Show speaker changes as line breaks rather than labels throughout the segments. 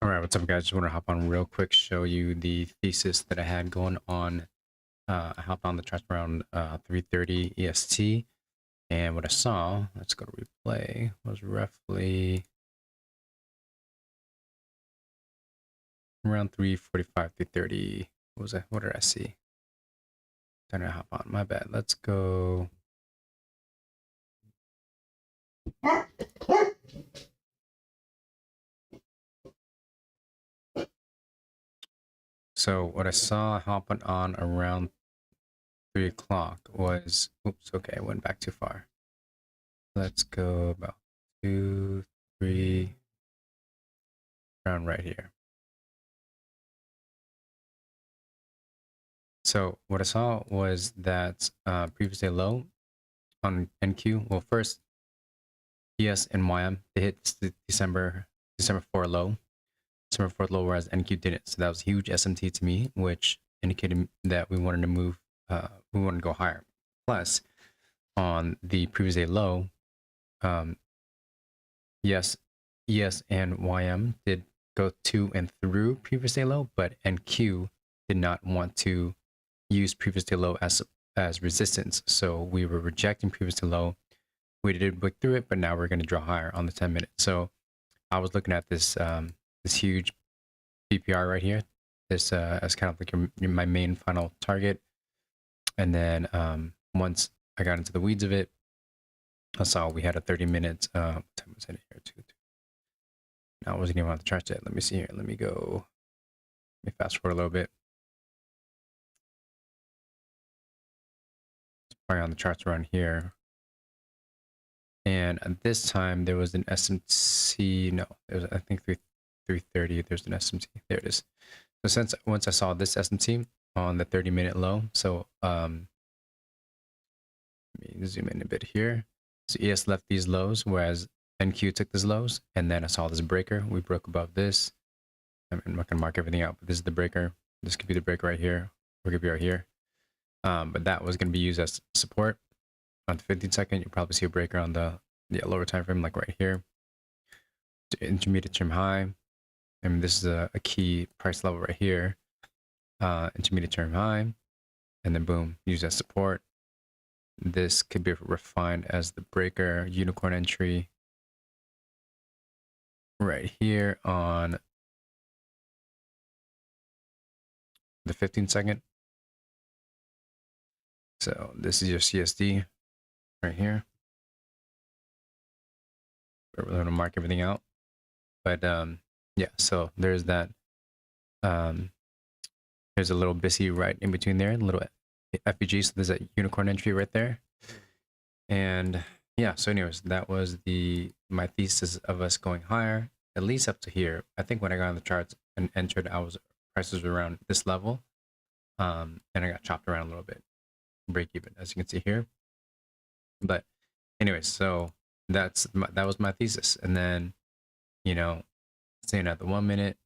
All right, what's up, guys? Just want to hop on real quick, show you the thesis that I had going on. I hopped on the charts around 3:30 EST, and what I saw, let's go to replay, was roughly around 3:45, 3:30. What was that? What did I see? Time to hop on. My bad. Let's go. So what I saw hopping on around 3 o'clock was, oops, okay, I went back too far. Let's go about 2, 3, around right here. So what I saw was that previous day low on NQ. Well, first ES and YM they hit the December 4 low, December 4th low, whereas NQ didn't. So that was huge SMT to me, which indicated that we wanted to move, we wanted to go higher. Plus, on the previous day low, yes, ES and YM did go to and through previous day low, but NQ did not want to use previous day low as resistance. So we were rejecting previous day low. We did break through it, but now we're going to draw higher on the 10 minute. So I was looking at this this huge BPR right here. This as kind of like my main final target. And then once I got into the weeds of it, I saw we had a 30-minute. What time was it here? No, I wasn't even on the chart yet. Let me see here. Let me go. Let me fast forward a little bit. It's probably on the charts around here. And at this time, there was an SMT. No, there was, I think 330. There's an SMT. There it is. So once I saw this SMT on the 30-minute low, so let me zoom in a bit here. So ES left these lows, whereas NQ took these lows, and then I saw this breaker. We broke above this. I'm not gonna mark everything out, but this is the breaker. This could be the breaker right here, or it could be right here. But that was gonna be used as support. On the 15-second, you'll probably see a breaker on the lower time frame, like right here. Intermediate term high. And this is a key price level right here. Intermediate term high. And then boom, use as support. This could be refined as the breaker, unicorn entry right here on the 15-second. So this is your CSD right here. We're going to mark everything out. But yeah, so there's that. There's a little BISI right in between there, a little FPG. So there's a unicorn entry right there. And yeah, so anyways, that was my thesis of us going higher, at least up to here. I think when I got on the charts and entered, prices were around this level. And I got chopped around a little bit, break even, as you can see here. But anyways, so that was my thesis. And then, you know, staying at the 1 minute,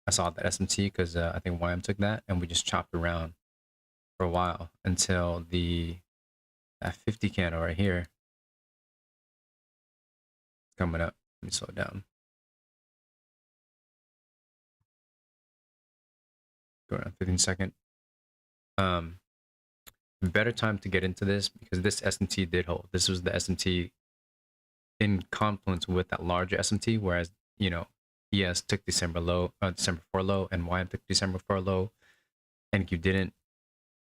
I saw that SMT because I think YM took that, and we just chopped around for a while until that 50 candle right here coming up. Let me slow it down. Go around 15-second. Better time to get into this because this SMT did hold. This was the SMT in confluence with that larger SMT, whereas ES took December 4 low, and YM took December 4 low, NQ didn't,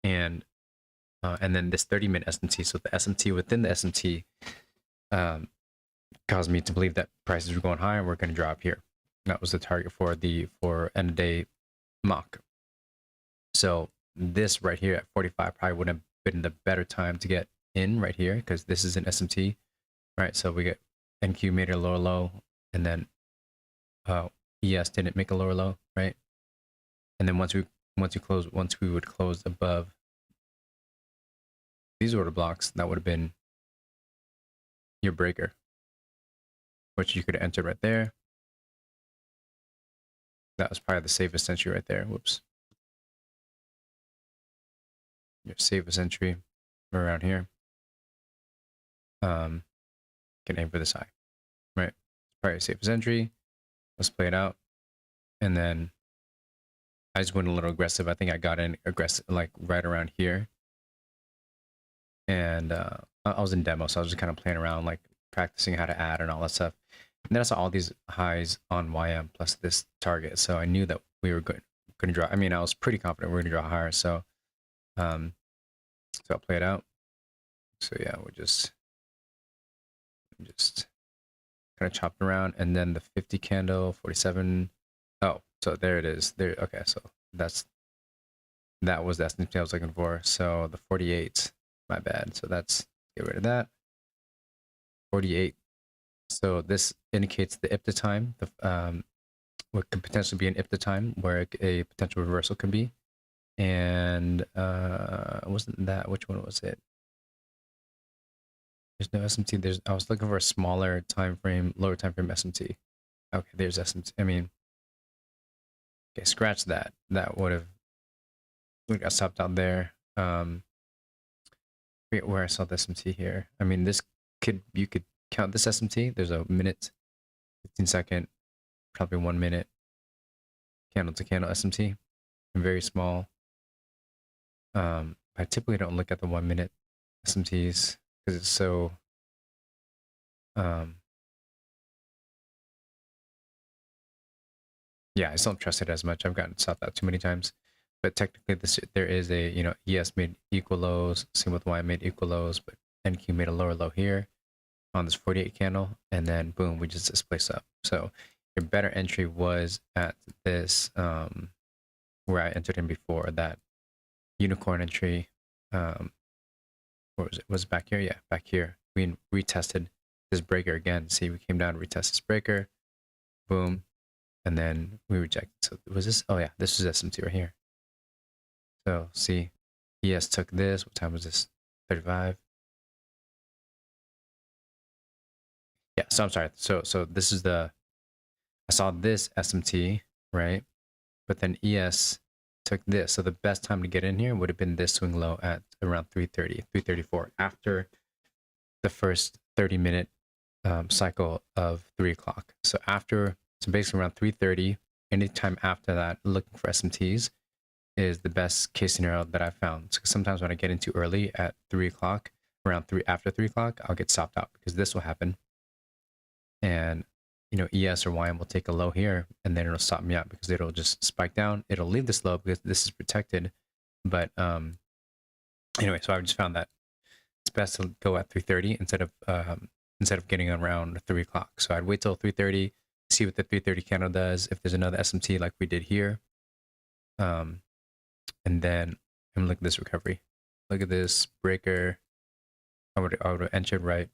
and then this 30-minute SMT. So the SMT within the SMT caused me to believe that prices were going higher and we're going to drop here. That was the target for end of day MOC. So this right here at 45 probably would have been the better time to get in right here because this is an SMT, right? So we get NQ made a lower low, and then ES didn't make a lower low, right? And then once we would close above these order blocks, that would have been your breaker, which you could have entered right there. That was probably the safest entry right there. Whoops. Your safest entry around here. Can aim for this high, right? Probably safest entry. Let's play it out. and then I just went a little aggressive. I think I got in aggressive, like right around here. And I was in demo, so I was just kind of playing around, like practicing how to add and all that stuff. And then I saw all these highs on YM plus this target, so I knew that we were going to draw. I mean, I was pretty confident we were going to draw higher. So, so I'll play it out. So yeah, we'll just kind of chopped around, and then the 50 candle, 47. Oh, so there it is. There. Okay, so that was the SMT I was looking for. So the 48, my bad. So that's, get rid of that. 48. So this indicates the IPTA time, what could potentially be an IPTA time, where a potential reversal could be. And wasn't that, which one was it? There's no SMT. I was looking for a smaller time frame, lower time frame SMT. Okay, there's SMT. I mean, okay, scratch that. That would have, we got stopped out there. Forget where I saw the SMT here. I mean, you could count this SMT. There's a minute, 15-second, probably 1 minute candle to candle SMT. Very small. I typically don't look at the 1 minute SMTs because it's so yeah, I just don't trust it as much. I've gotten stopped out too many times. But technically there is a, ES made equal lows, same with Y made equal lows, but NQ made a lower low here on this 48 candle, and then boom, we just displaced up. So your better entry was at this where I entered in before, that unicorn entry. Where was it? Was it back here? Yeah, back here. We retested this breaker again. See, we came down, retest this breaker, boom, and then we rejected. So was this? Oh yeah, this is SMT right here. So see, ES took this. What time was this? 35. Yeah, so I'm sorry. So this is I saw this SMT, right? But then ES took this. So the best time to get in here would have been this swing low at around 3:30, 3:34, after the first 30-minute cycle of 3 o'clock. So basically around 3:30, anytime after that, looking for SMTs is the best case scenario that I found. So sometimes when I get in too early at 3 o'clock, after 3 o'clock, I'll get stopped out because this will happen. And, ES or YM will take a low here, and then it'll stop me out because it'll just spike down. It'll leave this low because this is protected. But anyway, so I just found that it's best to go at 3:30 instead of getting around 3 o'clock. So I'd wait till 3:30, see what the 3:30 candle does. If there's another SMT like we did here, and then look at this recovery. Look at this breaker. I would have entered right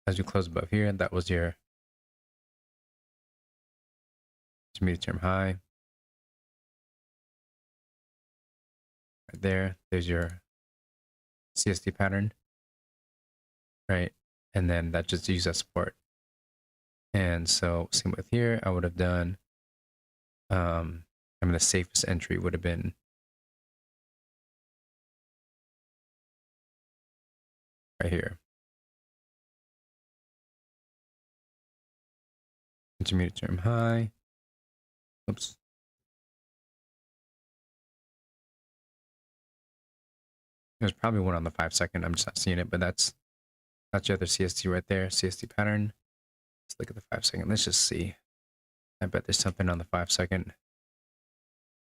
as you close above here. That was your intermediate term high. Right there. There's your CST pattern. Right. And then that just uses that support. And so same with here, I would have done, the safest entry would have been right here. Intermediate term high. Oops. There's probably one on the 5-second. I'm just not seeing it, but that's your other CST right there. CST pattern. Let's look at the 5-second. Let's just see. I bet there's something on the 5-second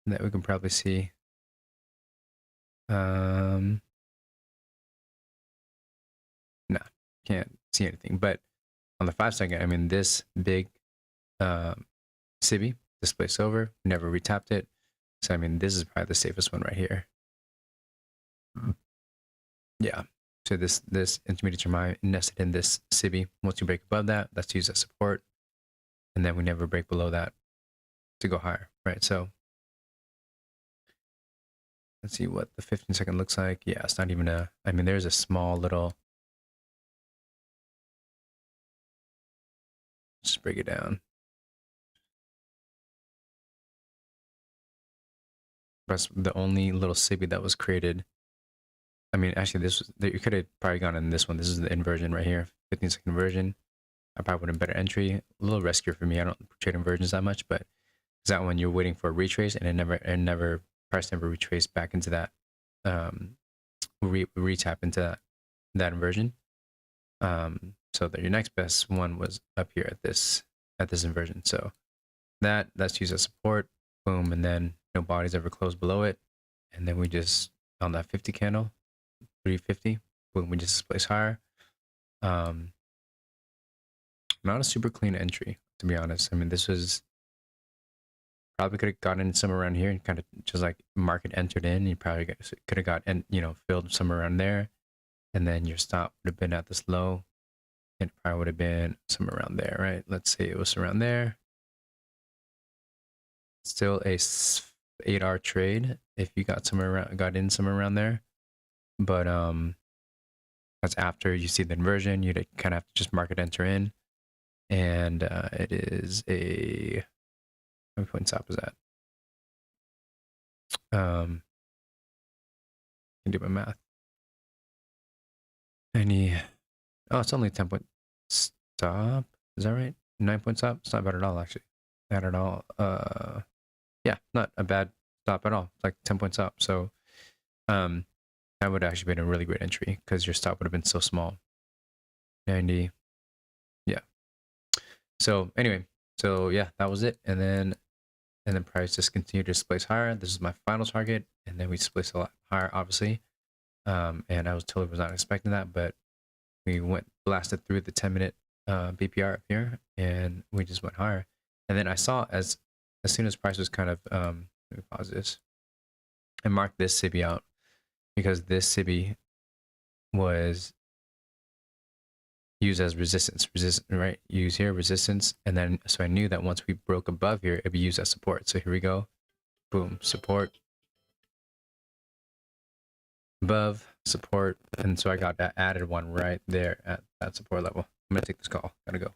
that we can probably see. No, can't see anything. But on the 5-second, this big Cibi displaced over, never retapped it. So this is probably the safest one right here. Yeah. So this intermediate term high nested in this Cibi. Once you break above that, that's used as support, and then we never break below that to go higher, right? So let's see what the 15-second looks like. Yeah, it's not even there's a small little. Just break it down. That's the only little Cibi that was created. Actually, you could have probably gone in this one. This is the inversion right here, 15-second inversion. I probably would have better entry. A little riskier for me. I don't trade inversions that much, but that when you're waiting for a retrace and it never price never retraced back into that retap into that inversion. So that your next best one was up here at this inversion. So that's used as support. Boom, and then no bodies ever closed below it, and then we just on that 50 candle, 350. Boom, we just place higher. Not a super clean entry, to be honest. I mean, this was probably could have gotten somewhere around here and kind of just like market entered in. You probably could have got and filled somewhere around there, and then your stop would have been at this low, and it probably would have been somewhere around there, right? Let's say it was around there. Still a 8R trade if you got in somewhere around there, but that's after you see the inversion. You'd kind of have to just market enter in, and it is a how many point stop is that? Can do my math. It's only 10 point stop. Is that right? 9 point stop. It's not bad at all, actually. Not at all. Yeah, not a bad stop at all. It's like 10 point stop. So, that would actually been a really great entry because your stop would have been so small. 90. Yeah. So anyway, yeah, that was it. And then price just continued to displace higher. This is my final target, and then we displaced a lot higher, obviously. And I was not expecting that, but we blasted through the 10-minute BPR up here, and we just went higher. And then I saw as soon as price was kind of let me pause this and mark this SIBI out, because this SIBI was used as resistance, right? Use here, resistance, and then so I knew that once we broke above here, it'd be used as support. So here we go, boom, support, above, support, and so I got that added one right there at that support level. I'm gonna take this call. Gotta go.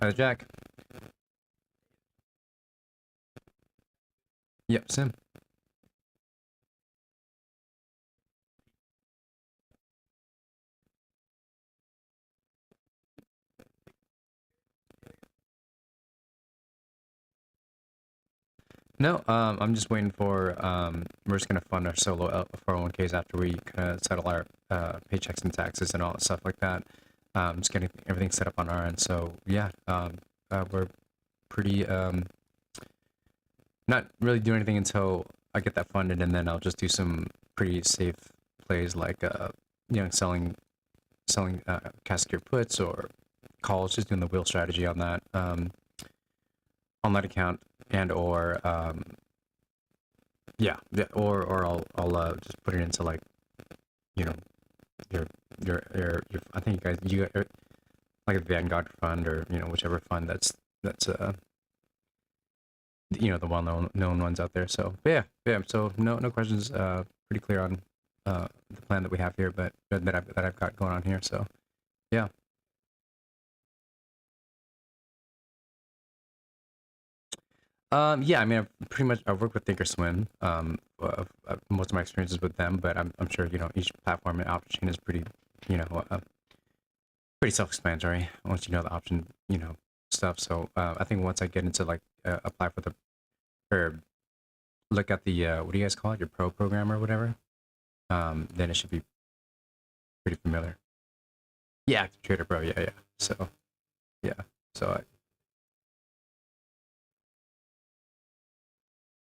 Hi, Jack. Yep, Sim. No, I'm just waiting for, we're just gonna fund our solo 401ks after we kind of settle our paychecks and taxes and all that stuff like that. Just getting everything set up on our end. So yeah, we're pretty, not really doing anything until I get that funded, and then I'll just do some pretty safe plays like, selling cash secure puts or calls, just doing the wheel strategy on that account, and or I'll just put it into like your I think you guys like a Vanguard fund, or whichever fund that's the well-known ones out there. So but yeah, so no questions, pretty clear on the plan that we have here, but that I've got going on here. So yeah. Yeah, I mean, I've worked with Thinkorswim. Most of my experiences with them, but I'm sure each platform and option chain is pretty pretty self-explanatory once you know the option stuff. So I think once I get into like apply for or look at the what do you guys call it, your pro program or whatever, then it should be pretty familiar. Yeah, Active Trader Pro. Yeah. So yeah, so